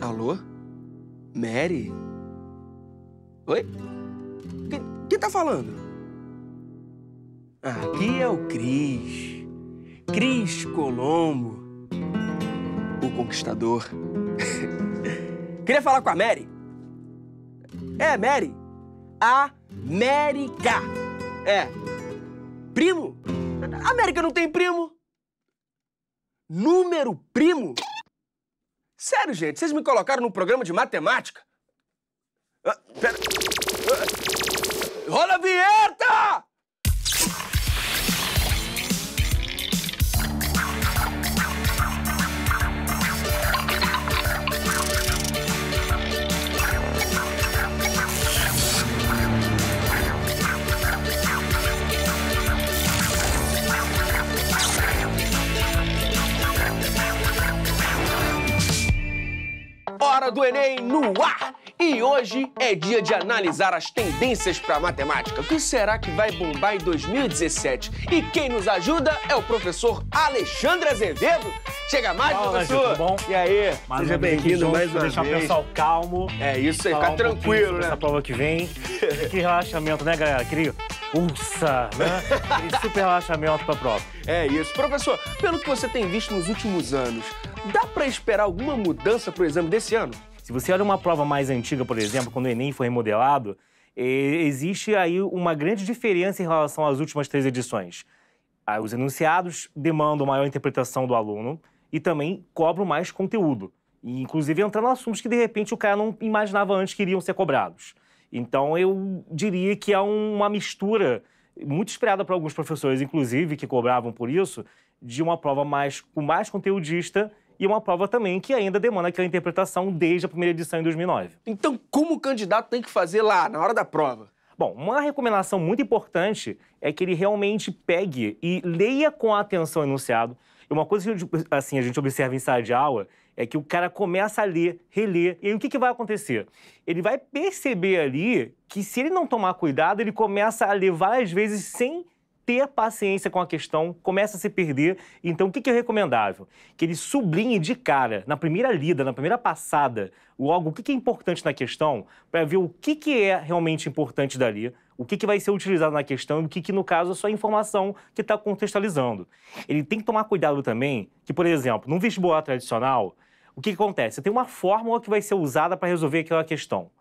Alô? Mary? Oi? Quem tá falando? Aqui é o Cris. Cris Colombo. O Conquistador. Queria falar com a Mary. É, Mary. América. É. Primo? A América não tem primo. Número primo? Sério, gente, vocês me colocaram num programa de matemática? Pera... Rola a vinheta! Hora do Enem no ar! E hoje é dia de analisar as tendências para matemática. O que será que vai bombar em 2017? E quem nos ajuda é o professor Alexandre Azevedo. Chega mais, professor! Tudo bom? E aí? Seja bem-vindo mais uma vez. Deixar o pessoal calmo. É isso aí, ficar tranquilo, né? Essa prova que vem. Que relaxamento, né, galera? Aquele ursa, né? Aquele super relaxamento pra prova. É isso. Professor, pelo que você tem visto nos últimos anos, dá para esperar alguma mudança pro exame desse ano? Se você olha uma prova mais antiga, por exemplo, quando o Enem foi remodelado, existe aí uma grande diferença em relação às últimas 3 edições. Os enunciados demandam maior interpretação do aluno e também cobram mais conteúdo. E, inclusive, entrando em assuntos que, de repente, o cara não imaginava antes que iriam ser cobrados. Então, eu diria que há uma mistura muito esperada por alguns professores, inclusive, que cobravam por isso, de uma prova com mais conteudista e uma prova também que ainda demanda aquela interpretação desde a primeira edição em 2009. Então, como o candidato tem que fazer lá, na hora da prova? Bom, uma recomendação muito importante é que ele realmente pegue e leia com atenção o enunciado. E uma coisa que assim, a gente observa em sala de aula é que o cara começa a ler, reler, e aí o que vai acontecer? Ele vai perceber ali que se ele não tomar cuidado, ele começa a ler várias vezes sem ter paciência com a questão, começa a se perder. Então, o que é recomendável? Que ele sublinhe de cara, na primeira lida, na primeira passada, logo o que é importante na questão, para ver o que é realmente importante dali, o que vai ser utilizado na questão e o que no caso, é só a informação que está contextualizando. Ele tem que tomar cuidado também que, por exemplo, num vestibular tradicional, o que acontece? Tem uma fórmula que vai ser usada para resolver aquela questão.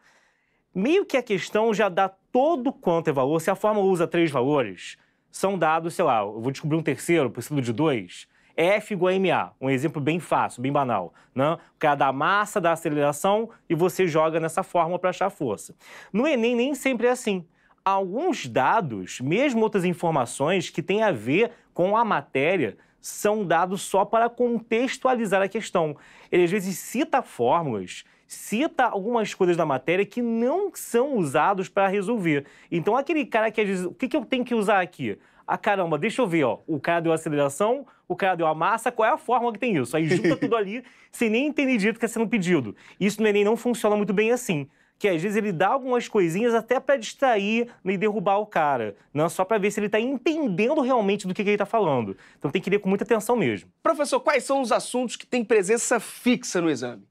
Meio que a questão já dá todo quanto é valor. Se a fórmula usa 3 valores, são dados, sei lá, eu vou descobrir um terceiro, preciso de 2, F igual a MA, um exemplo bem fácil, bem banal, né? O cara dá a massa, dá a aceleração e você joga nessa fórmula para achar a força. No Enem nem sempre é assim. Alguns dados, mesmo outras informações que têm a ver com a matéria, são dados só para contextualizar a questão. Ele às vezes cita fórmulas, cita algumas coisas da matéria que não são usados para resolver. Então, aquele cara que diz, o que eu tenho que usar aqui? Ah, caramba, deixa eu ver, ó. O cara deu a aceleração, o cara deu a massa, qual é a fórmula que tem isso? Aí junta tudo ali, sem nem entender direito o que está sendo pedido. Isso no Enem não funciona muito bem assim. Que às vezes ele dá algumas coisinhas até para distrair e derrubar o cara, não só para ver se ele está entendendo realmente do que ele está falando. Então tem que ler com muita atenção mesmo. Professor, quais são os assuntos que têm presença fixa no exame?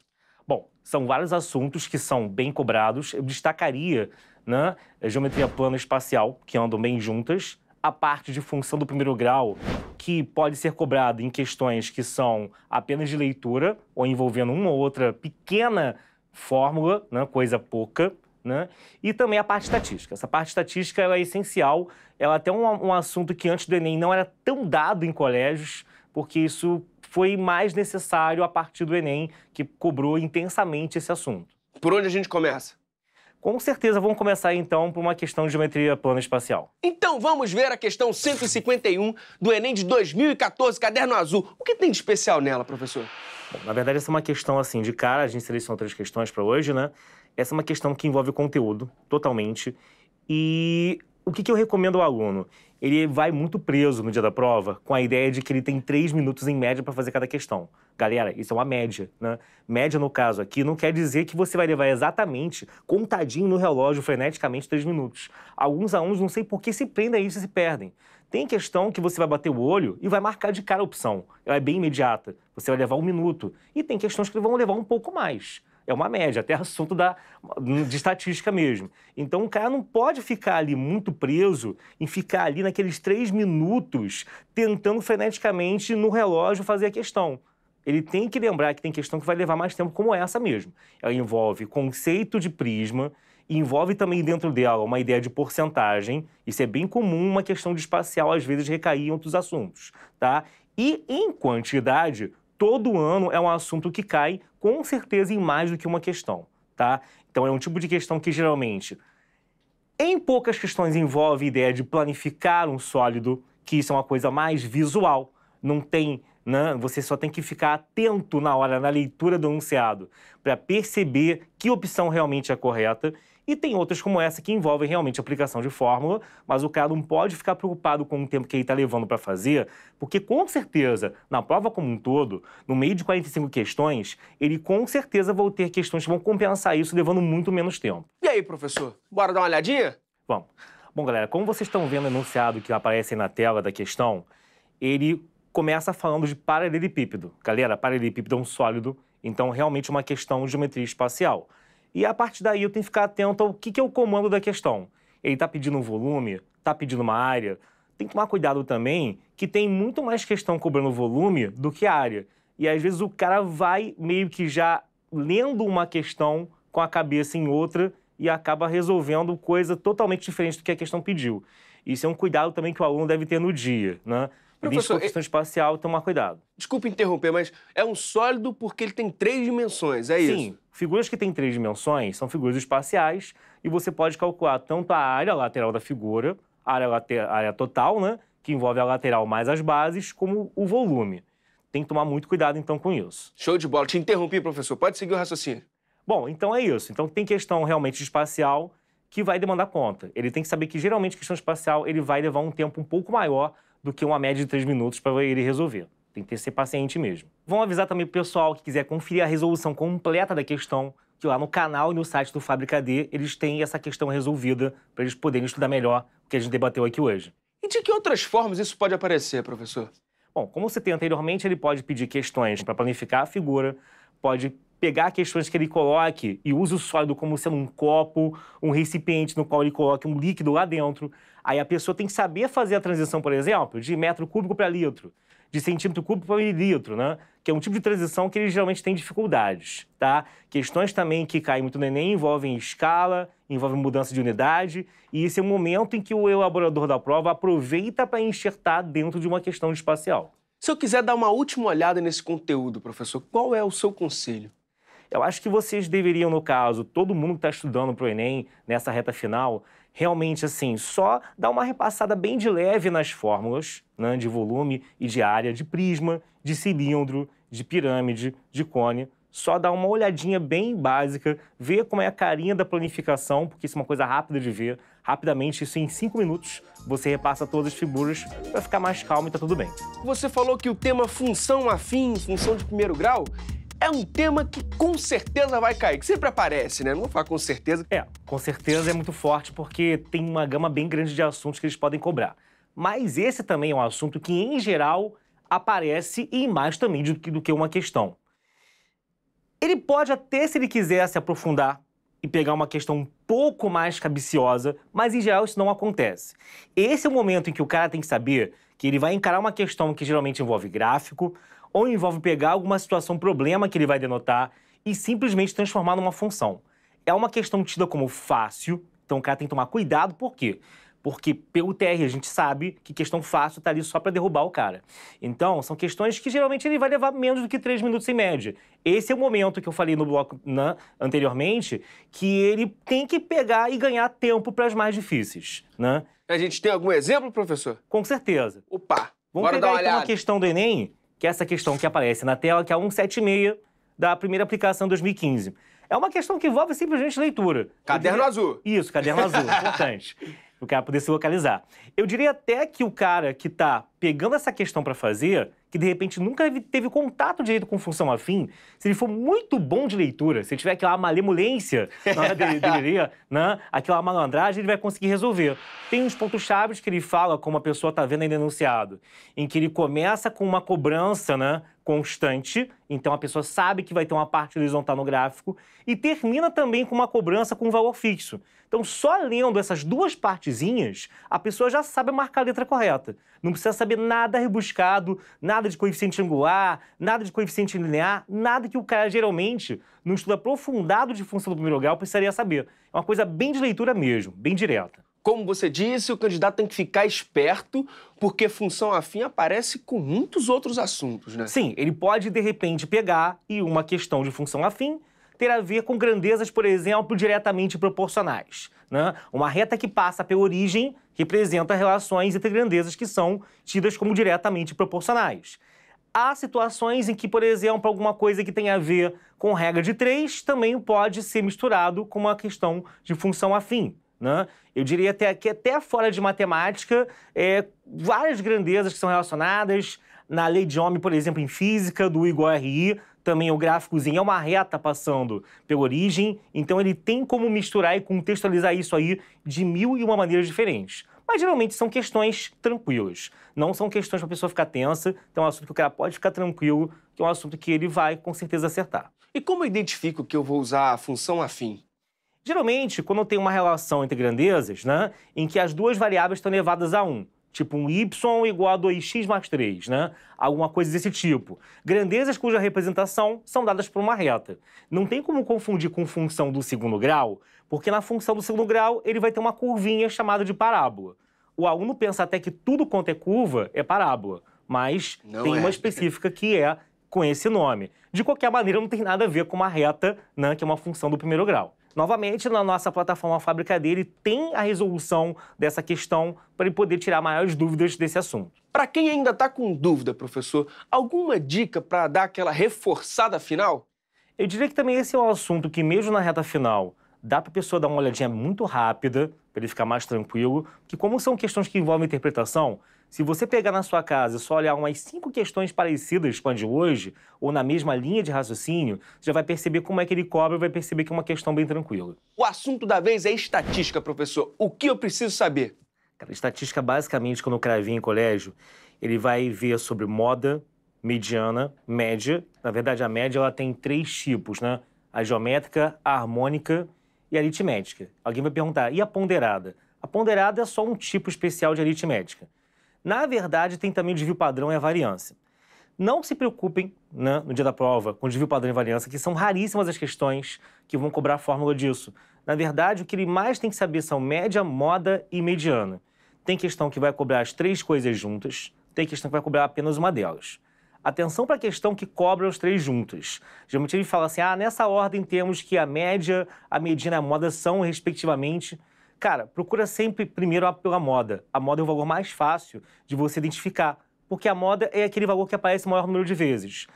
Bom, são vários assuntos que são bem cobrados. Eu destacaria, né, a geometria plana e espacial, que andam bem juntas, a parte de função do primeiro grau, que pode ser cobrada em questões que são apenas de leitura ou envolvendo uma ou outra pequena fórmula, né, coisa pouca, né? E também a parte estatística. Essa parte estatística ela é essencial, ela é até um assunto que antes do Enem não era tão dado em colégios, porque isso foi mais necessário a partir do Enem, que cobrou intensamente esse assunto. Por onde a gente começa? Com certeza vamos começar então por uma questão de geometria plana espacial. Então vamos ver a questão 151 do Enem de 2014, caderno azul. O que tem de especial nela, professor? Bom, na verdade, essa é uma questão assim de cara, a gente selecionou 3 questões para hoje, né? Essa é uma questão que envolve conteúdo, totalmente. E o que eu recomendo ao aluno? Ele vai muito preso no dia da prova com a ideia de que ele tem 3 minutos em média para fazer cada questão. Galera, isso é uma média, né? Média, no caso aqui, não quer dizer que você vai levar exatamente, contadinho no relógio, freneticamente, 3 minutos. Alguns alunos, não sei por que se prendem a isso e se perdem. Tem questão que você vai bater o olho e vai marcar de cara a opção. Ela é bem imediata. Você vai levar 1 minuto. E tem questões que vão levar um pouco mais. É uma média, até assunto de estatística mesmo. Então, o cara não pode ficar ali muito preso em ficar ali naqueles 3 minutos tentando freneticamente no relógio fazer a questão. Ele tem que lembrar que tem questão que vai levar mais tempo, como essa mesmo. Ela envolve conceito de prisma, envolve também dentro dela uma ideia de porcentagem. Isso é bem comum, uma questão de espacial às vezes recair em outros assuntos, tá? E em quantidade, todo ano é um assunto que cai com certeza em mais do que uma questão, tá? Então é um tipo de questão que geralmente, em poucas questões, envolve a ideia de planificar um sólido, que isso é uma coisa mais visual, não tem... Né? Você só tem que ficar atento na hora, na leitura do enunciado, para perceber que opção realmente é correta. E tem outras como essa que envolvem realmente aplicação de fórmula, mas o cara não pode ficar preocupado com o tempo que ele está levando para fazer, porque com certeza, na prova como um todo, no meio de 45 questões, ele com certeza vai ter questões que vão compensar isso, levando muito menos tempo. E aí, professor? Bora dar uma olhadinha? Vamos. Bom, galera, como vocês estão vendo o enunciado que aparece aí na tela da questão, ele começa falando de paralelepípedo. Galera, paralelepípedo é um sólido, então realmente uma questão de geometria espacial. E a partir daí eu tenho que ficar atento ao que é o comando da questão. Ele está pedindo um volume, está pedindo uma área. Tem que tomar cuidado também que tem muito mais questão cobrando volume do que área. E às vezes o cara vai meio que já lendo uma questão com a cabeça em outra e acaba resolvendo coisa totalmente diferente do que a questão pediu. Isso é um cuidado também que o aluno deve ter no dia, né? Professor, questão espacial, tomar cuidado. Desculpe interromper, mas é um sólido porque ele tem 3 dimensões, é isso? Sim, figuras que têm 3 dimensões são figuras espaciais e você pode calcular tanto a área lateral da figura, a área total, né, que envolve a lateral mais as bases, como o volume. Tem que tomar muito cuidado, então, com isso. Show de bola. Te interrompi, professor. Pode seguir o raciocínio. Bom, então é isso. Então tem questão realmente espacial que vai demandar conta. Ele tem que saber que, geralmente, questão espacial ele vai levar um tempo um pouco maior do que uma média de 3 minutos para ele resolver. Tem que ser paciente mesmo. Vamos avisar também pro pessoal que quiser conferir a resolução completa da questão, que lá no canal e no site do Fábrica D, eles têm essa questão resolvida para eles poderem estudar melhor o que a gente debateu aqui hoje. E de que outras formas isso pode aparecer, professor? Bom, como você tem anteriormente, ele pode pedir questões para planificar a figura, pode pegar questões que ele coloque e use o sólido como sendo um copo, um recipiente no qual ele coloque um líquido lá dentro. Aí a pessoa tem que saber fazer a transição, por exemplo, de metro cúbico para litro, de centímetro cúbico para mililitro, né? Que é um tipo de transição que ele geralmente tem dificuldades, tá? Questões também que caem muito no Enem envolvem escala, envolvem mudança de unidade, e esse é o momento em que o elaborador da prova aproveita para enxertar dentro de uma questão espacial. Se eu quiser dar uma última olhada nesse conteúdo, professor, qual é o seu conselho? Eu acho que vocês deveriam, no caso, todo mundo que está estudando para o Enem, nessa reta final, realmente, assim, só dar uma repassada bem de leve nas fórmulas, né, de volume e de área, de prisma, de cilindro, de pirâmide, de cone. Só dar uma olhadinha bem básica, ver como é a carinha da planificação, porque isso é uma coisa rápida de ver. Rapidamente, isso em 5 minutos, você repassa todas as figuras para ficar mais calmo e tá tudo bem. Você falou que o tema função afim, função de primeiro grau, é um tema que com certeza vai cair, que sempre aparece, né? Não vou falar com certeza. Com certeza é muito forte porque tem uma gama bem grande de assuntos que eles podem cobrar. Mas esse também é um assunto que, em geral, aparece e mais também do que uma questão. Ele pode até, se ele quiser, se aprofundar e pegar uma questão um pouco mais capciosa, mas, em geral, isso não acontece. Esse é o momento em que o cara tem que saber que ele vai encarar uma questão que geralmente envolve gráfico, ou envolve pegar alguma situação, problema que ele vai denotar e simplesmente transformar numa função. É uma questão tida como fácil, então o cara tem que tomar cuidado, por quê? Porque pelo TR a gente sabe que questão fácil tá ali só para derrubar o cara. Então, são questões que geralmente ele vai levar menos do que 3 minutos em média. Esse é o momento que eu falei no bloco anteriormente, que ele tem que pegar e ganhar tempo para as mais difíceis, né? A gente tem algum exemplo, professor? Com certeza. Opa, vamos bora pegar dar uma então olhada. a questão do Enem, que é essa questão que aparece na tela, que é a 176 da primeira aplicação 2015. É uma questão que envolve simplesmente leitura. Caderno azul. Isso, caderno azul, importante. O cara poder se localizar. Eu diria até que o cara que tá pegando essa questão para fazer, que de repente nunca teve contato direito com função afim, se ele for muito bom de leitura, se ele tiver aquela malemolência na hora dele ler, né, aquela malandragem, ele vai conseguir resolver. Tem uns pontos-chave que ele fala, como a pessoa tá vendo aí no enunciado, em que ele começa com uma cobrança, né, constante, então a pessoa sabe que vai ter uma parte horizontal no gráfico, e termina também com uma cobrança com um valor fixo. Então, só lendo essas duas partezinhas, a pessoa já sabe marcar a letra correta. Não precisa saber nada rebuscado, nada de coeficiente angular, nada de coeficiente linear, nada que o cara geralmente, no estudo aprofundado de função do primeiro grau, precisaria saber. É uma coisa bem de leitura mesmo, bem direta. Como você disse, o candidato tem que ficar esperto, porque função afim aparece com muitos outros assuntos, né? Sim, ele pode, de repente, pegar e uma questão de função afim ter a ver com grandezas, por exemplo, diretamente proporcionais, né? Uma reta que passa pela origem representa relações entre grandezas que são tidas como diretamente proporcionais. Há situações em que, por exemplo, alguma coisa que tem a ver com regra de 3 também pode ser misturado com uma questão de função afim, né? Eu diria até que até fora de matemática, várias grandezas que são relacionadas. Na lei de Ohm, por exemplo, em física, do U igual a RI, também o gráficozinho é uma reta passando pela origem, então ele tem como misturar e contextualizar isso aí de 1001 maneiras diferentes. Mas geralmente são questões tranquilas, não são questões para a pessoa ficar tensa, então é um assunto que o cara pode ficar tranquilo, que é um assunto que ele vai com certeza acertar. E como eu identifico que eu vou usar a função afim? Geralmente, quando eu tenho uma relação entre grandezas, né, em que as duas variáveis estão elevadas a 1, tipo um y igual a 2x mais 3, né? Alguma coisa desse tipo. Grandezas cuja representação são dadas por uma reta. Não tem como confundir com função do segundo grau, porque na função do segundo grau ele vai ter uma curvinha chamada de parábola. O aluno pensa até que tudo quanto é curva é parábola, mas tem uma específica que é com esse nome. De qualquer maneira, não tem nada a ver com uma reta, né, que é uma função do primeiro grau. Novamente, na nossa plataforma Fábrica dele, tem a resolução dessa questão para ele poder tirar maiores dúvidas desse assunto. Para quem ainda está com dúvida, professor, alguma dica para dar aquela reforçada final? Eu diria que também esse é um assunto que, mesmo na reta final, dá para a pessoa dar uma olhadinha muito rápida, para ele ficar mais tranquilo, que como são questões que envolvem interpretação, se você pegar na sua casa e só olhar umas 5 questões parecidas com a de hoje, ou na mesma linha de raciocínio, você já vai perceber como é que ele cobra e vai perceber que é uma questão bem tranquila. O assunto da vez é estatística, professor. O que eu preciso saber? Cara, estatística, basicamente, quando o cara vem em colégio, ele vai ver sobre moda, mediana, média. Na verdade, a média ela tem 3 tipos, né? A geométrica, a harmônica e a aritmética. Alguém vai perguntar, e a ponderada? A ponderada é só um tipo especial de aritmética. Na verdade, tem também o desvio padrão e a variância. Não se preocupem, né, no dia da prova com desvio padrão e variância, que são raríssimas as questões que vão cobrar a fórmula disso. Na verdade, o que ele mais tem que saber são média, moda e mediana. Tem questão que vai cobrar as 3 coisas juntas, tem questão que vai cobrar apenas uma delas. Atenção para a questão que cobra os 3 juntos. Geralmente ele fala assim, nessa ordem temos que a média, a mediana e a moda são, respectivamente. Cara, procura sempre primeiro pela moda. A moda é o valor mais fácil de você identificar, porque a moda é aquele valor que aparece o maior número de vezes.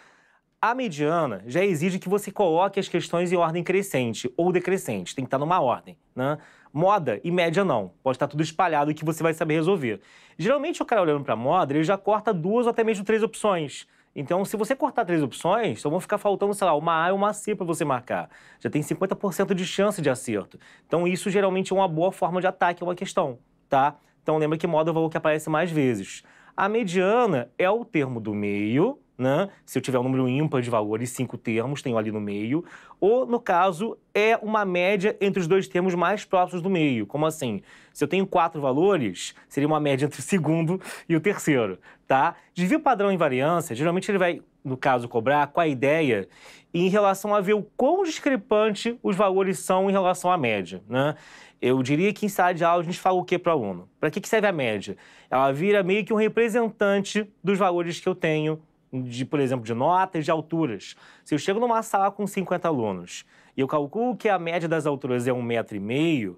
A mediana já exige que você coloque as questões em ordem crescente ou decrescente, tem que estar numa ordem, né? Moda e média não, pode estar tudo espalhado e que você vai saber resolver. Geralmente o cara olhando para a moda, ele já corta 2 ou até mesmo 3 opções. Então, se você cortar 3 opções, só vão ficar faltando, sei lá, uma A e uma C para você marcar. Já tem 50% de chance de acerto. Então, isso geralmente é uma boa forma de ataque a uma questão, tá? Então, lembra que moda é o valor que aparece mais vezes. A mediana é o termo do meio, né? Se eu tiver um número ímpar de valores, 5 termos, tenho ali no meio. Ou, no caso, é uma média entre os 2 termos mais próximos do meio. Como assim? Se eu tenho 4 valores, seria uma média entre o segundo e o terceiro, tá? Desvio padrão e variância, geralmente ele vai, no caso, cobrar com a ideia em relação a ver o quão discrepante os valores são em relação à média, né? Eu diria que em sala de aula a gente fala o quê para o aluno? Para que serve a média? Ela vira meio que um representante dos valores que eu tenho, por exemplo, de notas, de alturas. Se eu chego numa sala com 50 alunos e eu calculo que a média das alturas é 1,5 m,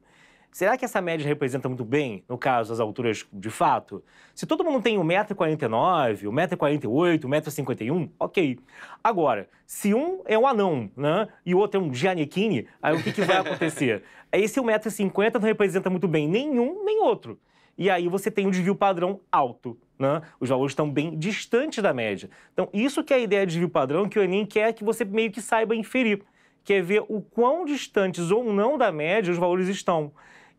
será que essa média representa muito bem, no caso, as alturas de fato? Se todo mundo tem 1,49 m, 1,48 m, 1,51 m, ok. Agora, se um é um anão, né, e o outro é um giannichini, aí o que vai acontecer? Esse 1,50 m não representa muito bem nenhum nem outro. E aí você tem um desvio padrão alto, né? Os valores estão bem distantes da média. Então, isso que é a ideia de desvio padrão, que o Enem quer que você meio que saiba inferir, que é ver o quão distantes ou não da média os valores estão.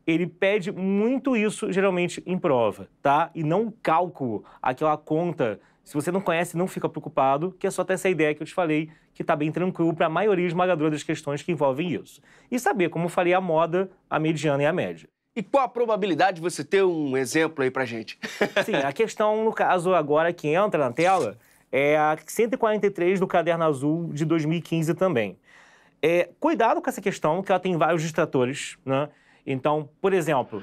Ele pede muito isso, geralmente, em prova, tá? E não o cálculo, aquela conta Se você não conhece, não fica preocupado, que é só ter essa ideia que eu te falei, que está bem tranquilo para a maioria esmagadora das questões que envolvem isso. E saber, como eu falei, a moda, a mediana e a média. E qual a probabilidade de você ter um exemplo aí pra gente? Sim, a questão, no caso agora que entra na tela, é a 143 do Caderno Azul de 2015 também. Cuidado com essa questão, que ela tem vários distratores, né? Então, por exemplo,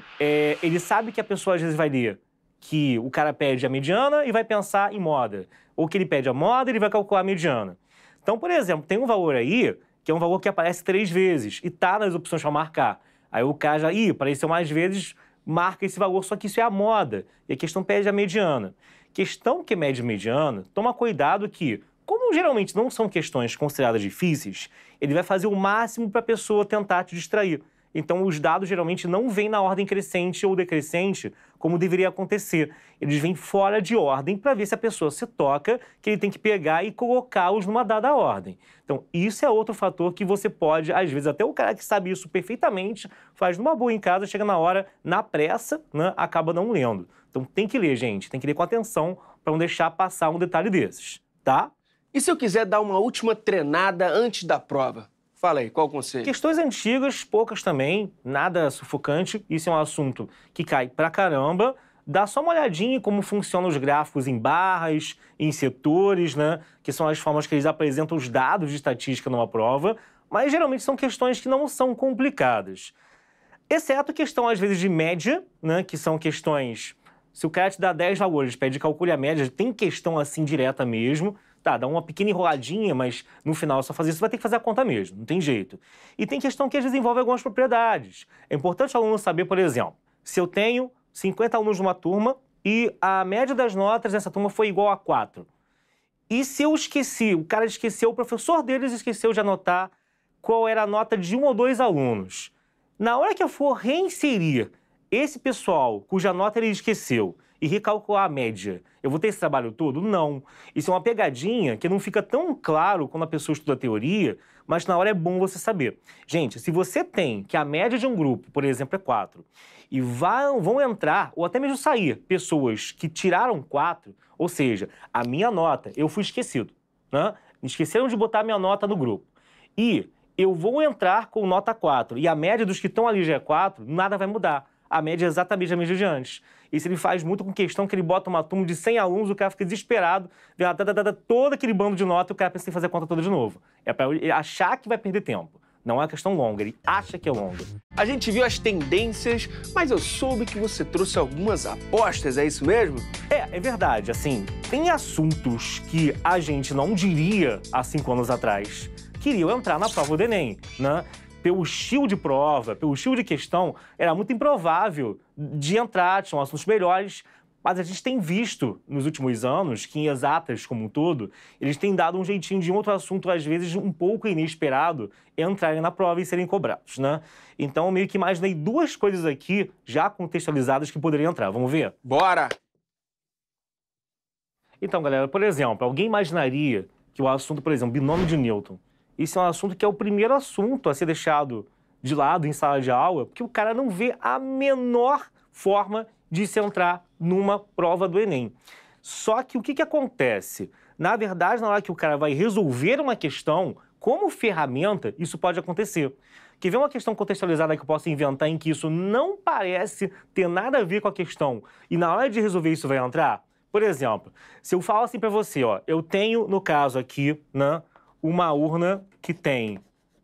ele sabe que a pessoa às vezes vai ler que o cara pede a mediana e vai pensar em moda. Ou que ele pede a moda e ele vai calcular a mediana. Então, por exemplo, tem um valor aí, que é um valor que aparece 3 vezes e tá nas opções para marcar. Aí o cara já, apareceu mais vezes, marca esse valor, só que isso é a moda. E a questão pede a mediana. Questão que mede mediana, toma cuidado que, como geralmente não são questões consideradas difíceis, ele vai fazer o máximo para a pessoa tentar te distrair. Então, os dados geralmente não vêm na ordem crescente ou decrescente, como deveria acontecer. Eles vêm fora de ordem para ver se a pessoa se toca, que ele tem que pegar e colocá-los numa dada ordem. Então, isso é outro fator que você pode, às vezes, até o cara que sabe isso perfeitamente, faz numa boa em casa, chega na hora, na pressa, né, acaba não lendo. Então, tem que ler, gente. Tem que ler com atenção para não deixar passar um detalhe desses, tá? E se eu quiser dar uma última treinada antes da prova? Fala aí, qual o conselho? Questões antigas, poucas também, nada sufocante. Isso é um assunto que cai pra caramba. Dá só uma olhadinha em como funcionam os gráficos em barras, em setores, né? Que são as formas que eles apresentam os dados de estatística numa prova. Mas geralmente são questões que não são complicadas. Exceto questão, às vezes, de média, né? Que são questões... Se o cara te dá 10 valores, pede calcule a média, tem questão assim direta mesmo. Tá, dá uma pequena enroladinha, mas no final só fazer isso, vai ter que fazer a conta mesmo, não tem jeito. E tem questão que às vezes envolve algumas propriedades. É importante o aluno saber, por exemplo, se eu tenho 50 alunos numa turma e a média das notas dessa turma foi igual a 4. E se eu esqueci, o cara esqueceu, o professor deles esqueceu de anotar qual era a nota de 1 ou 2 alunos. Na hora que eu for reinserir esse pessoal cuja nota ele esqueceu e recalcular a média, eu vou ter esse trabalho todo? Não. Isso é uma pegadinha que não fica tão claro quando a pessoa estuda a teoria, mas na hora é bom você saber. Gente, se você tem que a média de um grupo, por exemplo, é 4, e vão entrar, ou até mesmo sair, pessoas que tiraram 4, ou seja, a minha nota, eu fui esquecido, né? Esqueceram de botar a minha nota no grupo. E eu vou entrar com nota 4, e a média dos que estão ali já é 4, nada vai mudar. A média é exatamente a média de antes. Isso ele faz muito com questão que ele bota uma turma de 100 alunos, o cara fica desesperado, vê todo aquele bando de nota e o cara pensa em fazer a conta toda de novo. É para ele achar que vai perder tempo. Não é uma questão longa, ele acha que é longa. A gente viu as tendências, mas eu soube que você trouxe algumas apostas, é isso mesmo? É verdade, assim, tem assuntos que a gente não diria há 5 anos atrás que iriam entrar na prova do Enem, né? Pelo estilo de prova, pelo estilo de questão, era muito improvável de entrar, tinham assuntos melhores, mas a gente tem visto nos últimos anos que em exatas como um todo, eles têm dado um jeitinho de um outro assunto, às vezes um pouco inesperado, entrarem na prova e serem cobrados, né? Então, eu meio que imaginei 2 coisas aqui, já contextualizadas, que poderiam entrar. Vamos ver? Bora! Então, galera, por exemplo, alguém imaginaria que o assunto, por exemplo, binômio de Newton, isso é um assunto que é o primeiro assunto a ser deixado de lado em sala de aula, porque o cara não vê a menor forma de se entrar numa prova do Enem. Só que o que acontece? Na verdade, na hora que o cara vai resolver uma questão, como ferramenta, isso pode acontecer. Quer ver uma questão contextualizada que eu posso inventar em que isso não parece ter nada a ver com a questão e na hora de resolver isso vai entrar? Por exemplo, se eu falo assim pra você, ó, eu tenho, no caso aqui, né, uma urna que tem,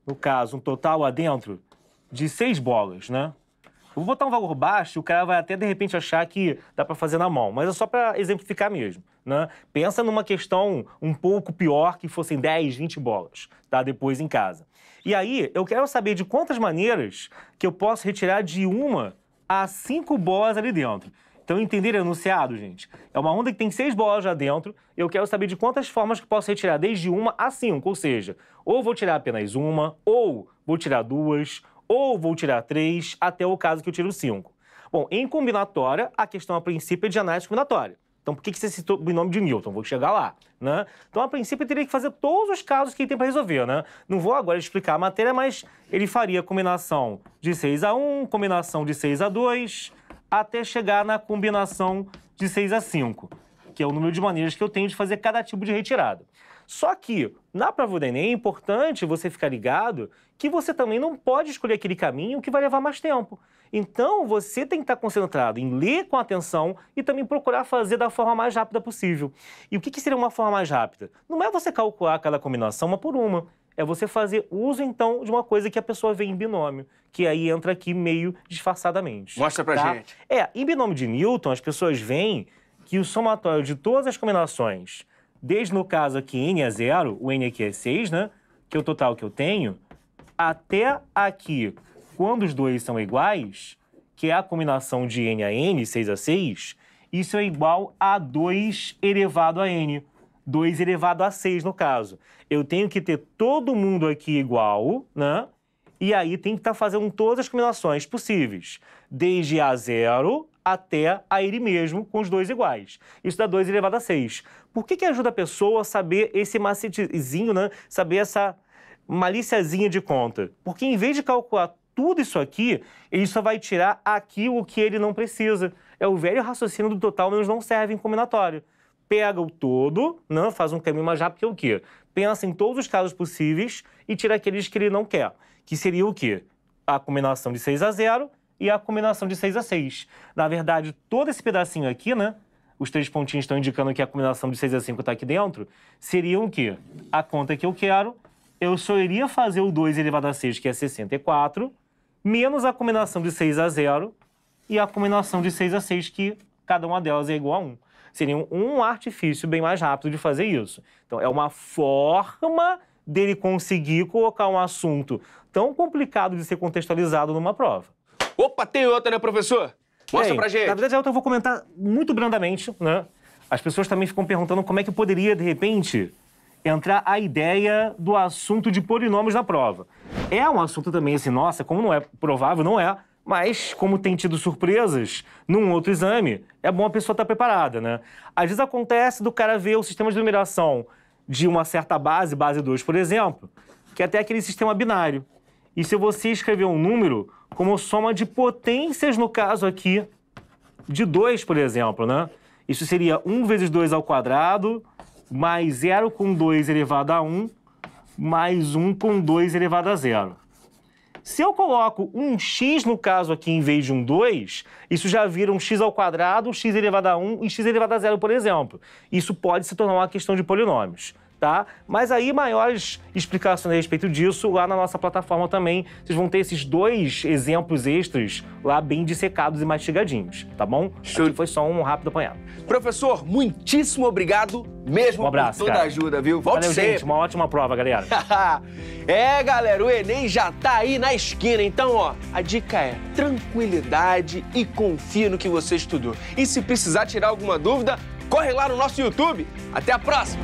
no caso, um total lá dentro de 6 bolas, né? Eu vou botar um valor baixo e o cara vai até, de repente, achar que dá para fazer na mão. Mas é só para exemplificar mesmo, né? Pensa numa questão um pouco pior, que fossem 10, 20 bolas, tá? Depois em casa. E aí, eu quero saber de quantas maneiras que eu posso retirar de 1 a 5 bolas ali dentro. Então, entenderam o enunciado, gente? É uma onda que tem 6 bolas lá dentro, eu quero saber de quantas formas que posso retirar desde 1 a 5, ou seja, ou vou tirar apenas 1, ou vou tirar 2, ou vou tirar 3, até o caso que eu tiro 5. Bom, em combinatória, a questão a princípio é de análise combinatória. Então, por que você citou o binômio de Newton? Vou chegar lá, né? Então, a princípio, eu teria que fazer todos os casos que ele tem para resolver, né? Não vou agora explicar a matéria, mas ele faria combinação de 6 a 1, combinação de 6 a 2, até chegar na combinação de 6 a 5. que é o número de maneiras que eu tenho de fazer cada tipo de retirada. Só que, na prova do Enem, é importante você ficar ligado que você também não pode escolher aquele caminho que vai levar mais tempo. Então, você tem que estar concentrado em ler com atenção e também procurar fazer da forma mais rápida possível. E o que seria uma forma mais rápida? Não é você calcular cada combinação uma por uma. É você fazer uso, então, de uma coisa que a pessoa vê em binômio, que aí entra aqui meio disfarçadamente. Mostra pra gente. Em binômio de Newton, as pessoas veem que o somatório de todas as combinações, desde no caso aqui n é 0, o n aqui é 6, né? Que é o total que eu tenho, até aqui, quando os dois são iguais, que é a combinação de n a n, 6 a 6, isso é igual a 2 elevado a n. 2 elevado a 6, no caso. Eu tenho que ter todo mundo aqui igual, né? E aí tem que estar fazendo todas as combinações possíveis, desde A0 até a ele mesmo, com os dois iguais. Isso dá 2 elevado a 6. Por que ajuda a pessoa a saber esse macetezinho, né? Saber essa maliciazinha de conta? Porque em vez de calcular tudo isso aqui, ele só vai tirar aqui o que ele não precisa. É o velho raciocínio do total menos não serve em combinatório. Pega o todo, né? Faz um caminho mais rápido que o quê? Pensa em todos os casos possíveis e tira aqueles que ele não quer. Que seria o quê? A combinação de 6 a 0 e a combinação de 6 a 6. Na verdade, todo esse pedacinho aqui, né? Os 3 pontinhos estão indicando que a combinação de 6 a 5 está aqui dentro. Seriam o quê? A conta que eu quero, eu só iria fazer o 2 elevado a 6, que é 64, menos a combinação de 6 a 0 e a combinação de 6 a 6, que cada uma delas é igual a 1. Seria um artifício bem mais rápido de fazer isso. Então, é uma forma dele conseguir colocar um assunto tão complicado de ser contextualizado numa prova. Opa, tem outra, né, professor? Mostra pra gente. Na verdade, a outra eu vou comentar muito brandamente, né? As pessoas também ficam perguntando como é que poderia, de repente, entrar a ideia do assunto de polinômios na prova. É um assunto também assim, nossa, como não é provável, não é. Mas, como tem tido surpresas num outro exame, é bom a pessoa estar preparada, né? Às vezes acontece do cara ver o sistema de numeração de uma certa base, base 2, por exemplo, que é até aquele sistema binário. E se você escrever um número como soma de potências, no caso aqui, de 2, por exemplo, né? Isso seria 1 vezes 2 ao quadrado, mais 0 com 2 elevado a 1, mais 1 com 2 elevado a 0. Se eu coloco um x, no caso aqui, em vez de um 2, isso já vira um x ao quadrado, x elevado a 1 e x elevado a 0, por exemplo. Isso pode se tornar uma questão de polinômios, tá? Mas aí, maiores explicações a respeito disso, lá na nossa plataforma também, vocês vão ter esses 2 exemplos extras lá bem dissecados e mastigadinhos, tá bom? Aqui foi só um rápido apanhado. Professor, muitíssimo obrigado mesmo um abraço, por toda a ajuda, viu? Volte sempre. Gente, uma ótima prova, galera. Galera, o Enem já tá aí na esquina, então, ó, a dica é tranquilidade e confia no que você estudou. E se precisar tirar alguma dúvida, corre lá no nosso YouTube. Até a próxima!